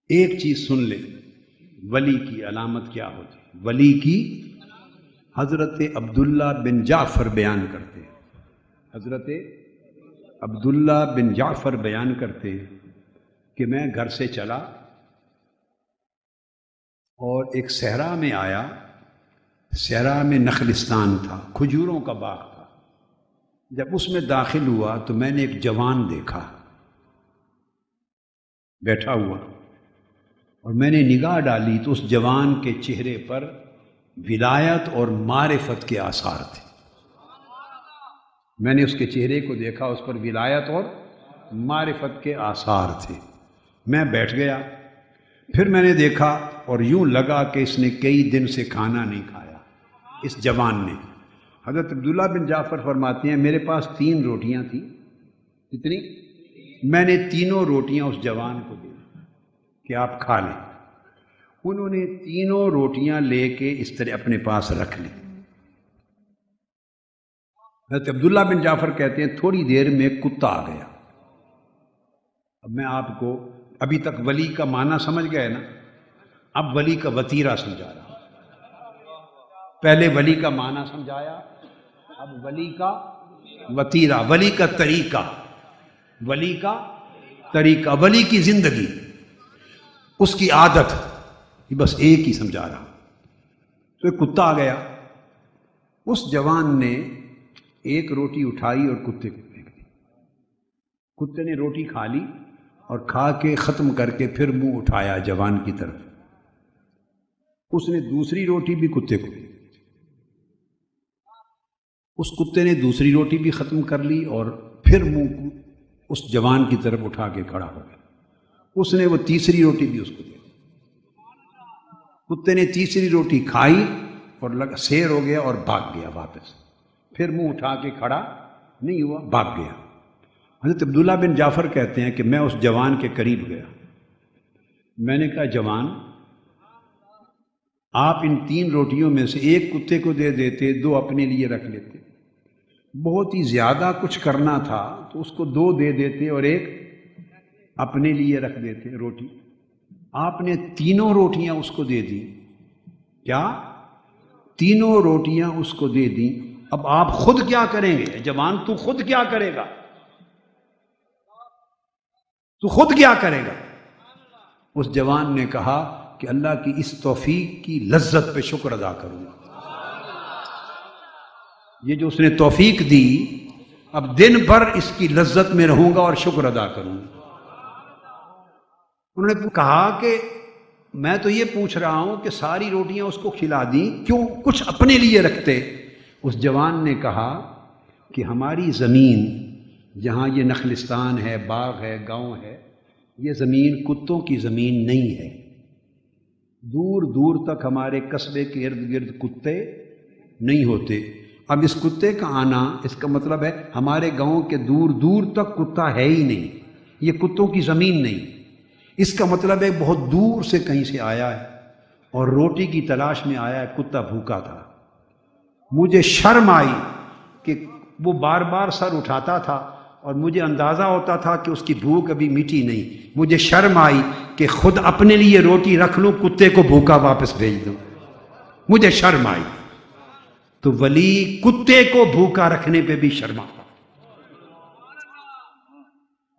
ایک چیز سن لیں، ولی کی علامت کیا ہوتی ہے؟ ولی کی حضرت عبداللہ بن جعفر بیان کرتے ہیں، حضرت عبداللہ بن جعفر بیان کرتے ہیں کہ میں گھر سے چلا اور ایک صحرا میں آیا، صحرا میں نخلستان تھا، کھجوروں کا باغ تھا۔ جب اس میں داخل ہوا تو میں نے ایک جوان دیکھا بیٹھا ہوا، اور میں نے نگاہ ڈالی تو اس جوان کے چہرے پر ولایت اور معرفت کے آثار تھے۔ میں نے اس کے چہرے کو دیکھا، اس پر ولایت اور معرفت کے آثار تھے۔ میں بیٹھ گیا، پھر میں نے دیکھا اور یوں لگا کہ اس نے کئی دن سے کھانا نہیں کھایا، اس جوان نے۔ حضرت عبداللہ بن جعفر فرماتے ہیں میرے پاس 3 روٹیاں تھیں۔ کتنی؟ میں نے تینوں روٹیاں اس جوان کو دی کہ آپ کھا لیں۔ انہوں نے تینوں روٹیاں لے کے اس طرح اپنے پاس رکھ لی۔ حضرت عبداللہ بن جعفر کہتے ہیں تھوڑی دیر میں کتا آ گیا۔ اب میں آپ کو ابھی تک ولی کا معنی سمجھ گئے نا، اب ولی کا وتیرہ سمجھا رہا ہوں۔ پہلے ولی کا معنی سمجھایا، اب ولی کا وتیرہ، ولی کا طریقہ، ولی کا طریقہ، ولی کی زندگی، اس کی عادت، یہ بس ایک ہی سمجھا رہا ہوں۔ تو ایک کتا آ گیا، اس جوان نے ایک روٹی اٹھائی اور کتے کو پھینک دی۔ کتے نے روٹی کھا لی اور کھا کے ختم کر کے پھر منہ اٹھایا جوان کی طرف۔ اس نے دوسری روٹی بھی کتے کو دی، اس کتے نے دوسری روٹی بھی ختم کر لی اور پھر منہ اس جوان کی طرف اٹھا کے کھڑا ہو گیا۔ اس نے وہ تیسری روٹی بھی اس کو دی۔ کتے نے تیسری روٹی کھائی اور سیر ہو گیا اور بھاگ گیا واپس، پھر منہ اٹھا کے کھڑا نہیں ہوا، بھاگ گیا۔ حضرت عبداللہ بن جعفر کہتے ہیں کہ میں اس جوان کے قریب گیا، میں نے کہا جوان، آپ ان 3 روٹیوں میں سے ایک کتے کو دے دیتے، 2 اپنے لیے رکھ لیتے۔ بہت ہی زیادہ کچھ کرنا تھا تو اس کو 2 دے دیتے اور ایک اپنے لیے رکھ دیتے روٹی۔ آپ نے تینوں روٹیاں اس کو دے دی۔ کیا؟ تینوں روٹیاں اس کو دے دیں۔ اب آپ خود کیا کریں گے؟ جوان تو خود کیا کرے گا؟ تو خود کیا کرے گا؟ اس جوان نے کہا کہ اللہ کی اس توفیق کی لذت پہ شکر ادا کروں گا۔ یہ جو اس نے توفیق دی، اب دن بھر اس کی لذت میں رہوں گا اور شکر ادا کروں گا۔ انہوں نے کہا کہ میں تو یہ پوچھ رہا ہوں کہ ساری روٹیاں اس کو کھلا دیں، کیوں کچھ اپنے لیے رکھتے؟ اس جوان نے کہا کہ ہماری زمین جہاں یہ نخلستان ہے، باغ ہے، گاؤں ہے، یہ زمین کتوں کی زمین نہیں ہے۔ دور دور تک ہمارے قصبے کے ارد گرد کتے نہیں ہوتے۔ اب اس کتے کا آنا، اس کا مطلب ہے ہمارے گاؤں کے دور دور تک کتا ہے ہی نہیں، یہ کتوں کی زمین نہیں۔ اس کا مطلب ہے بہت دور سے کہیں سے آیا ہے اور روٹی کی تلاش میں آیا ہے، کتا بھوکا تھا۔ مجھے شرم آئی کہ وہ بار بار سر اٹھاتا تھا اور مجھے اندازہ ہوتا تھا کہ اس کی بھوک ابھی میٹھی نہیں۔ مجھے شرم آئی کہ خود اپنے لیے روٹی رکھ لوں، کتے کو بھوکا واپس بھیج دوں، مجھے شرم آئی۔ تو ولی کتے کو بھوکا رکھنے پہ بھی شرما،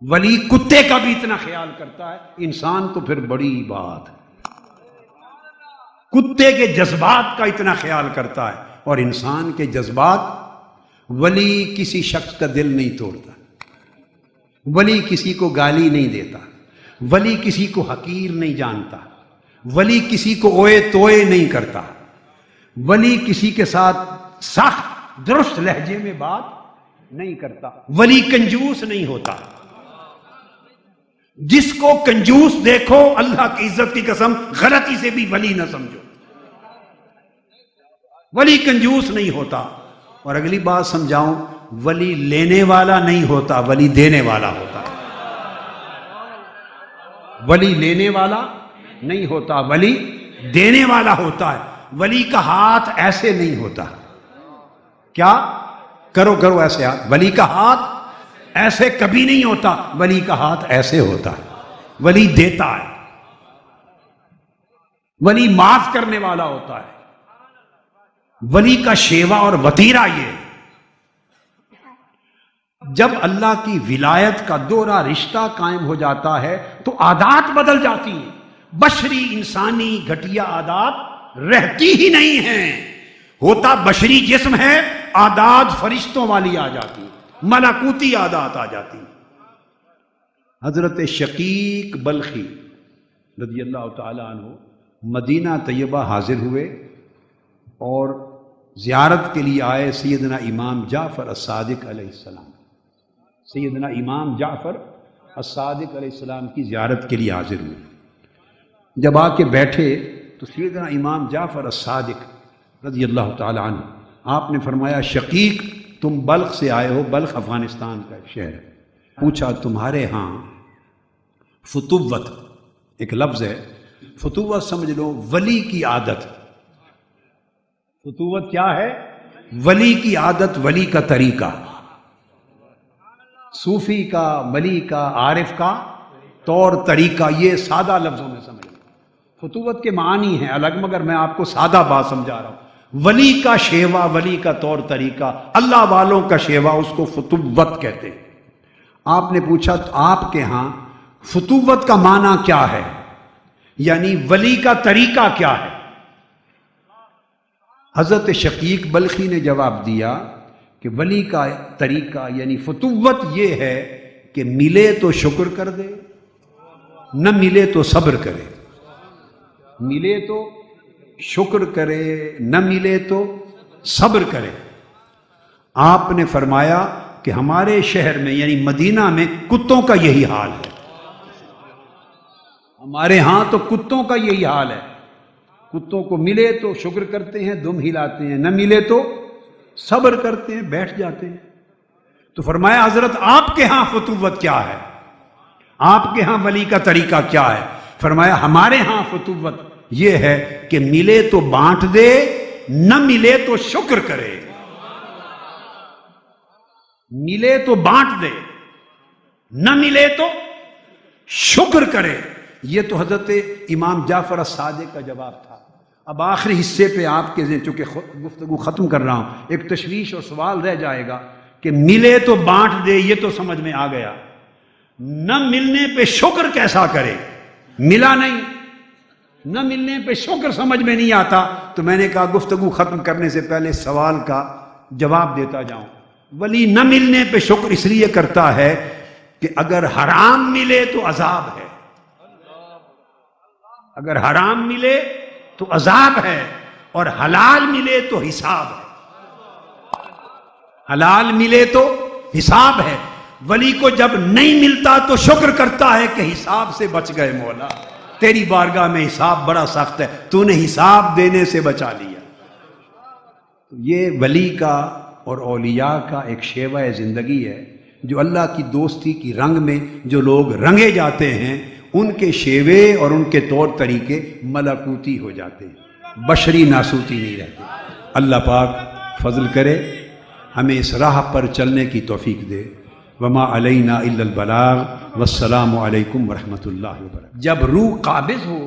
ولی کتے کا بھی اتنا خیال کرتا ہے، انسان تو پھر بڑی بات ہے۔ کتے کے جذبات کا اتنا خیال کرتا ہے اور انسان کے جذبات۔ ولی کسی شخص کا دل نہیں توڑتا، ولی کسی کو گالی نہیں دیتا، ولی کسی کو حقیر نہیں جانتا، ولی کسی کو اوئے توئے نہیں کرتا، ولی کسی کے ساتھ سخت درست لہجے میں بات نہیں کرتا، ولی کنجوس نہیں ہوتا۔ جس کو کنجوس دیکھو، اللہ کی عزت کی قسم غلطی سے بھی ولی نہ سمجھو، ولی کنجوس نہیں ہوتا۔ اور اگلی بات سمجھاؤں، ولی لینے والا نہیں ہوتا، ولی دینے والا ہوتا ہے۔ ولی لینے والا نہیں ہوتا، ولی دینے والا ہوتا ہے۔ ولی کا ہاتھ ایسے نہیں ہوتا۔ کیا کرو کرو ایسے ہاتھ، ولی کا ہاتھ ایسے کبھی نہیں ہوتا، ولی کا ہاتھ ایسے ہوتا ہے، ولی دیتا ہے۔ ولی معاف کرنے والا ہوتا ہے. ولی کا شیوا اور وتیرہ یہ. جب اللہ کی ولایت کا دوہرا رشتہ قائم ہو جاتا ہے تو عادات بدل جاتی ہیں. بشری انسانی گھٹیا عادات رہتی ہی نہیں ہیں. ہوتا بشری جسم ہے، عادات فرشتوں والی آ جاتی ہیں، ملکوتی عادات آ جاتی ہیں. حضرت شقیق بلخی رضی اللہ تعالی عنہ مدینہ طیبہ حاضر ہوئے اور زیارت کے لیے آئے سیدنا امام جعفر الصادق علیہ السلام. سیدنا امام جعفر الصادق علیہ السلام کی زیارت کے لیے حاضر ہوئے. جب آ کے بیٹھے تو سیدنا امام جعفر الصادق رضی اللہ تعالی عنہ آپ نے فرمایا شقیق تم بلخ سے آئے ہو، بلخ افغانستان کا ایک شہر ہے. پوچھا تمہارے ہاں فتوت ایک لفظ ہے، فتوت سمجھ لو ولی کی عادت. فتوت کیا ہے؟ ولی کی عادت، ولی کا طریقہ. صوفی کا، ولی کا، عارف کا طور طریقہ، یہ سادہ لفظوں میں سمجھ لو. فتوت کے معنی ہیں الگ، مگر میں آپ کو سادہ بات سمجھا رہا ہوں. ولی کا شیوا، ولی کا طور طریقہ، اللہ والوں کا شیوا، اس کو فتوت کہتے ہیں. آپ نے پوچھا تو آپ کے ہاں فتوت کا معنی کیا ہے، یعنی ولی کا طریقہ کیا ہے؟ حضرت شقیق بلخی نے جواب دیا کہ ولی کا طریقہ یعنی فتوت یہ ہے کہ ملے تو شکر کر دے، نہ ملے تو صبر کرے. ملے تو شکر کرے، نہ ملے تو صبر کرے. آپ نے فرمایا کہ ہمارے شہر میں یعنی مدینہ میں کتوں کا یہی حال ہے. ہمارے ہاں تو کتوں کا یہی حال ہے. کتوں کو ملے تو شکر کرتے ہیں، دم ہلاتے ہیں، نہ ملے تو صبر کرتے ہیں، بیٹھ جاتے ہیں. تو فرمایا حضرت آپ کے ہاں فتوت کیا ہے، آپ کے ہاں ولی کا طریقہ کیا ہے؟ فرمایا ہمارے ہاں فتوت یہ ہے کہ ملے تو بانٹ دے، نہ ملے تو شکر کرے. ملے تو بانٹ دے، نہ ملے تو شکر کرے. یہ تو حضرت امام جعفر الصادق کا جواب تھا. اب آخری حصے پہ آپ کے ذہن، چونکہ گفتگو ختم کر رہا ہوں، ایک تشویش اور سوال رہ جائے گا کہ ملے تو بانٹ دے، یہ تو سمجھ میں آ گیا، نہ ملنے پہ شکر کیسا کرے؟ ملا نہیں، نہ ملنے پہ شکر سمجھ میں نہیں آتا. تو میں نے کہا گفتگو ختم کرنے سے پہلے سوال کا جواب دیتا جاؤں. ولی نہ ملنے پہ شکر اس لیے کرتا ہے کہ اگر حرام ملے تو عذاب ہے، اگر حرام ملے تو عذاب ہے، اور حلال ملے تو حساب ہے. حلال ملے تو حساب ہے. ولی کو جب نہیں ملتا تو شکر کرتا ہے کہ حساب سے بچ گئے، مولا تیری بارگاہ میں حساب بڑا سخت ہے، تو نے حساب دینے سے بچا لیا. یہ ولی کا اور اولیاء کا ایک شیوہ زندگی ہے جو اللہ کی دوستی کی رنگ میں جو لوگ رنگے جاتے ہیں ان کے شیوے اور ان کے طور طریقے ملکوتی ہو جاتے ہیں، بشری ناسوتی نہیں رہتے. اللہ پاک فضل کرے ہمیں اس راہ پر چلنے کی توفیق دے. وما علینا الا البلاغ والسلام علیکم ورحمۃ اللہ وبرکاتہ. جب روح قابض ہو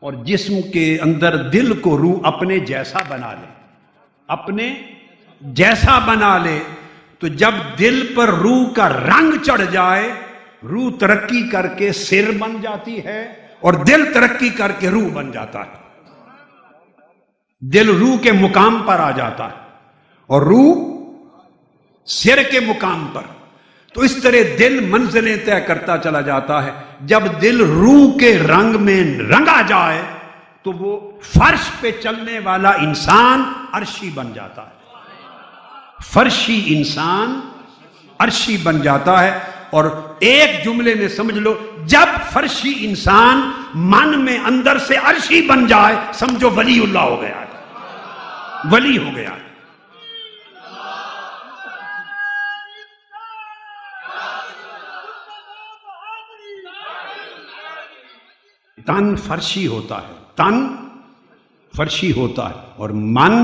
اور جسم کے اندر دل کو روح اپنے جیسا بنا لے، اپنے جیسا بنا لے، تو جب دل پر روح کا رنگ چڑھ جائے، روح ترقی کر کے سر بن جاتی ہے اور دل ترقی کر کے روح بن جاتا ہے. دل روح کے مقام پر آ جاتا ہے اور روح سر کے مقام پر. تو اس طرح دل منزلیں طے کرتا چلا جاتا ہے. جب دل روح کے رنگ میں رنگا جائے تو وہ فرش پہ چلنے والا انسان عرشی بن جاتا ہے. فرشی انسان عرشی بن جاتا ہے. اور ایک جملے میں سمجھ لو، جب فرشی انسان من میں اندر سے عرشی بن جائے سمجھو ولی اللہ ہو گیا ہے، ولی ہو گیا ہے. تن فرشی ہوتا ہے، تن فرشی ہوتا ہے اور من،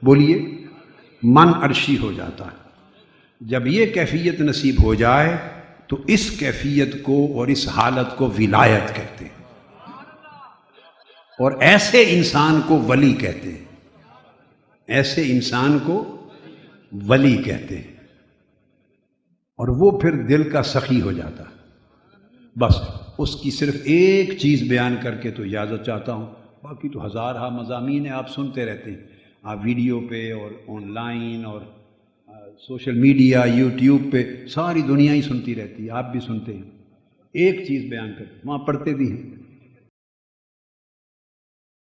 بولیے، من عرشی ہو جاتا ہے. جب یہ کیفیت نصیب ہو جائے تو اس کیفیت کو اور اس حالت کو ولایت کہتے ہیں. اور ایسے انسان کو ولی کہتے ہیں، ایسے انسان کو ولی کہتے ہیں، اور وہ پھر دل کا سخی ہو جاتا ہے۔ بس اس کی صرف ایک چیز بیان کر کے تو اجازت چاہتا ہوں، باقی تو ہزارہ مضامین ہیں، آپ سنتے رہتے ہیں، آپ ویڈیو پہ اور آن لائن اور سوشل میڈیا، یوٹیوب پہ ساری دنیا ہی سنتی رہتی ہے، آپ بھی سنتے ہیں۔ ایک چیز بیان کرتے، وہاں پڑھتے بھی ہیں،